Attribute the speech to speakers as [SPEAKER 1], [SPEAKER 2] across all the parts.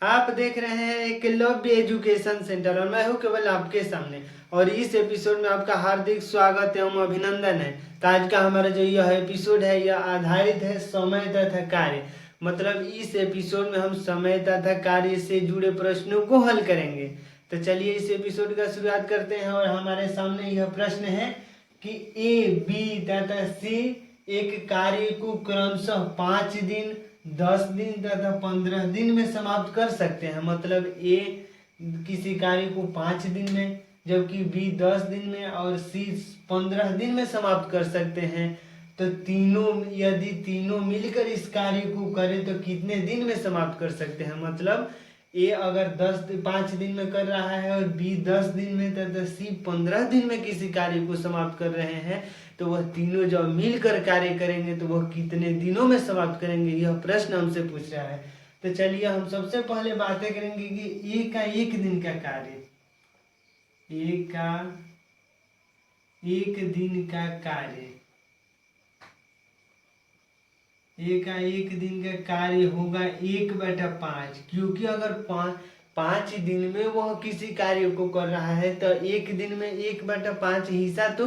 [SPEAKER 1] आप देख रहे हैं एक लव्य एजुकेशन सेंटर और मैं हूं केवल आपके सामने। और इस एपिसोड में आपका हार्दिक स्वागत एवं अभिनंदन है। तो आज का हमारा जो यह एपिसोड है यह आधारित है समय तथा कार्य। मतलब इस एपिसोड में हम समय तथा कार्य से जुड़े प्रश्नों को हल करेंगे। तो चलिए इस एपिसोड का शुरुआत करते हैं। और हमारे सामने यह प्रश्न है कि ए, बी तथा सी एक कार्य को क्रमशः 5 दिन, 10 दिन तथा 15 दिन में समाप्त कर सकते हैं। मतलब ए किसी कार्य को 5 दिन में, जबकि बी 10 दिन में और सी 15 दिन में समाप्त कर सकते हैं। तो यदि तीनों मिलकर इस कार्य को करें तो कितने दिन में समाप्त कर सकते हैं। मतलब ए अगर 5 दिन में कर रहा है और बी 10 दिन में तथा सी 15 दिन में किसी कार्य को समाप्त कर रहे हैं, तो वह तीनों जब मिलकर कार्य करेंगे तो वह कितने दिनों में समाप्त करेंगे, यह प्रश्न हमसे पूछ रहा है। तो चलिए हम सबसे पहले बातें करेंगे कि ए का 1 दिन का कार्य, ए का 1 दिन का कार्य, ए का 1 दिन का कार्य होगा 1/5। क्योंकि अगर 5 दिन में वह किसी कार्य को कर रहा है तो 1 दिन में 1/5 हिस्सा तो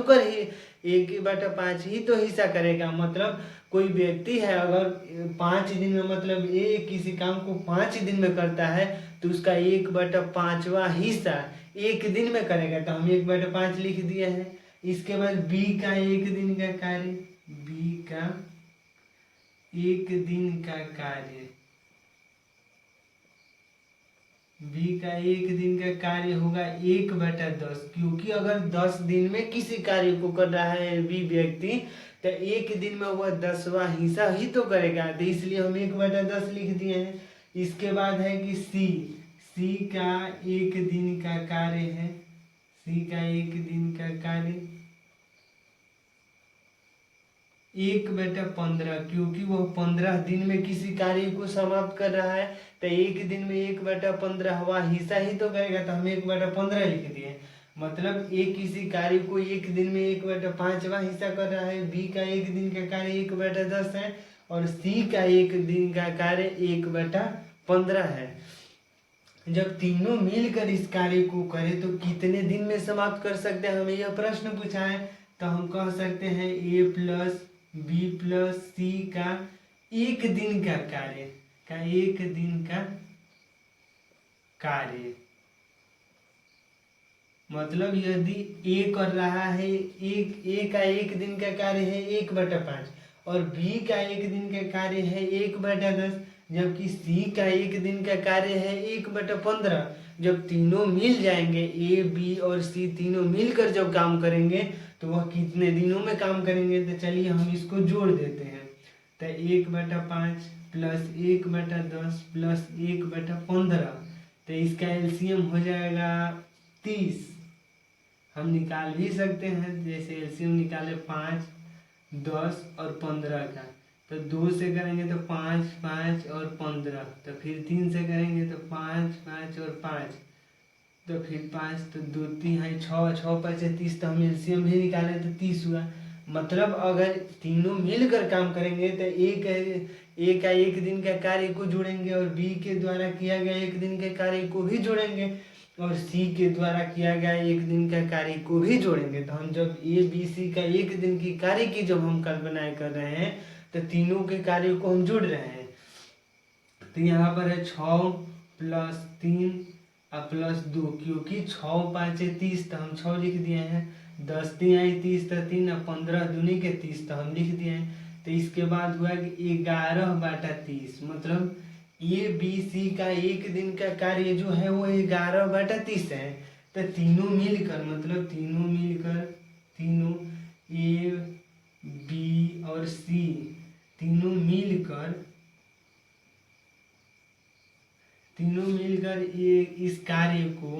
[SPEAKER 1] 1/5 ही तो हिस्सा करेगा। मतलब कोई व्यक्ति है अगर 5 दिन में, मतलब ए किसी काम को 5 दिन में करता है तो उसका 1/5वां हिस्सा 1 दिन में करेगा। तो हम 1/5 लिख दिए हैं। इसके बाद बी का 1 दिन का कार्य, बी का 1 दिन का कार्य, बी का 1 दिन का कार्य होगा 1/10। क्योंकि अगर 10 दिन में किसी कार्य को कर रहा है बी व्यक्ति तो 1 दिन में वह 10वां हिस्सा ही तो करेगा। तो इसलिए हम 1/10 लिख दिए हैं। इसके बाद है कि सी का 1 दिन का कार्य है, सी का 1 दिन का कार्य 1/15। क्योंकि वह 15 दिन में किसी कार्य को समाप्त कर रहा है तो 1 दिन में 1/15वां हिस्सा ही तो करेगा। तो हम 1/15 लिख दिए। मतलब ए किसी कार्य को 1 दिन में 1/5वां हिस्सा कर रहा है, बी का 1 दिन का कार्य 1/10 है और सी का 1 दिन का कार्य 1/15 है। जब तीनों मिलकर इस कार्य को करें तो कितने दिन में समाप्त कर सकते हैं, हमें यह प्रश्न पूछा है। तो हम कह सकते हैं ए प्लस बी प्लस सी का 1 दिन का कार्य, 1 दिन का कार्य। मतलब यदि ए कर रहा है, ए का 1 दिन का कार्य है 1/5 और बी का 1 दिन का कार्य है 1/10, जबकि सी का 1 दिन का कार्य है 1/15। जब तीनों मिल जाएंगे, ए बी और सी तीनों मिलकर जब काम करेंगे तो वह कितने दिनों में काम करेंगे। तो चलिए हम इसको जोड़ देते हैं। तो 1/5 प्लस 1/10 प्लस 1/15, तो इसका एलसीएम हो जाएगा 30। हम निकाल भी सकते हैं, जैसे एलसीएम निकाले 5, 10 और 15 का। तो 2 से करेंगे तो 5, 5 और 15, तो फिर 3 से करेंगे तो 5, 5 और 5, तो फिर 5, तो 2 3 है 6, 6 5 30। तो हम एलसीएम भी निकाले तो 30 हुआ। मतलब अगर तीनों मिलकर काम करेंगे तो ए का 1 दिन का कार्य को जोड़ेंगे और बी के द्वारा किया गया 1 दिन के कार्य को भी जोड़ेंगे और सी के द्वारा किया गया 1 दिन का कार्य को भी जोड़ेंगे। तो हम जब ए बी सी का 1 दिन की कार्य की जब हम कल्पनाएं कर रहे हैं तो तीनों के कार्य को हम जोड़ रहे हैं। तो यहाँ पर है 6 प्लस 3 और प्लस 2, क्योंकि 6 5 30 तो हम 6 लिख दिए हैं, 10 3 30 तो 3 और 15 दूनी के 30 तो हम लिख दिए हैं। तो इसके बाद हुआ कि 11/30। मतलब ए बी सी का 1 दिन का कार्य जो है वो 11/30 है। तो तीनों मिलकर, मतलब तीनों ए बी और सी तीनों मिलकर ये इस कार्य को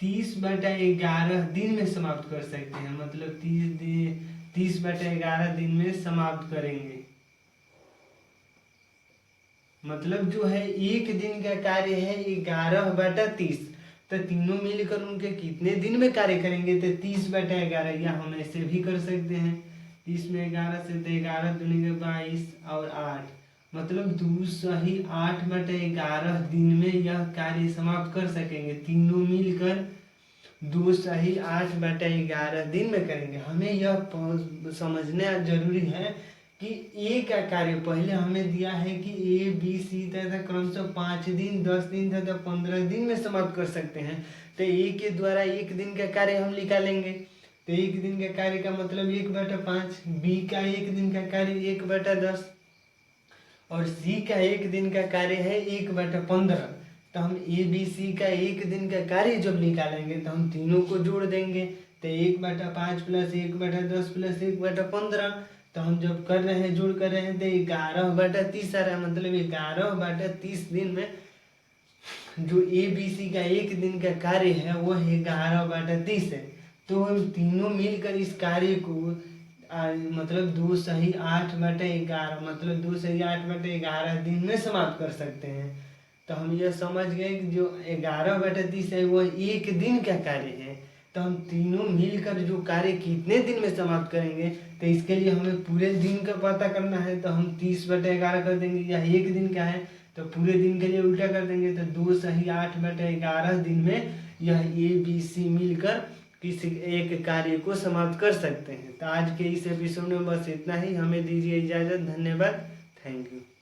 [SPEAKER 1] 30/11 दिन में समाप्त कर सकते हैं। मतलब 30/11 दिन में समाप्त करेंगे। मतलब जो है 1 दिन का कार्य है 11/30, तो तीनों मिलकर उनके कितने दिन में कार्य करेंगे। तो 30/11, या हम ऐसे भी कर सकते हैं 30 में 11 से, तो 11 दूनी के 22 और 8 मतलब 2 सही 8/11 दिन में यह कार्य समाप्त कर सकेंगे। तीनों मिलकर 2 सही 8/11 दिन में करेंगे। हमें यह समझना जरूरी है कि ए का कार्य पहले हमें दिया है कि ए बी सी तथा क्रमशः 5 दिन 10 दिन तथा 15 दिन में समाप्त कर सकते हैं। तो ए के द्वारा एक दिन का कार्य हम निकालेंगे। तो एक दिन का कार्य का मतलब 1/5। बी का एक दिन का कार्य 1/10 और सी का एक दिन का कार्य है 1/15। तो हम ए बी सी का एक दिन का कार्य जब निकालेंगे तो हम तीनों को जोड़ देंगे। तो 1/5 प्लस 1/10 प्लस 1/15। तो हम जब कर रहे हैं जोड़ कर रहे हैं तो 11/30 आ रहा है। मतलब 11/30 दिन में जो ए बी सी का एक दिन का कार्य है वो 11/30 है। तो हम तीनों मिलकर इस कार्य को मतलब 2 सही 8/11 मतलब 2 सही 8/11 दिन में समाप्त कर सकते हैं। तो हम यह समझ गए कि जो 11/30 है वो एक दिन का कार्य है। तो हम तीनों मिलकर जो कार्य कितने दिन में समाप्त करेंगे, तो इसके लिए हमें पूरे दिन का पता करना है। तो हम 30/11 कर देंगे। यह एक दिन का है तो पूरे दिन के लिए उल्टा कर देंगे। तो 2 सही 8/11 दिन में यह ए बी सी मिलकर किसी एक कार्य को समाप्त कर सकते हैं। तो आज के इस एपिसोड में बस इतना ही। हमें दीजिए इजाज़त। धन्यवाद। Thank you.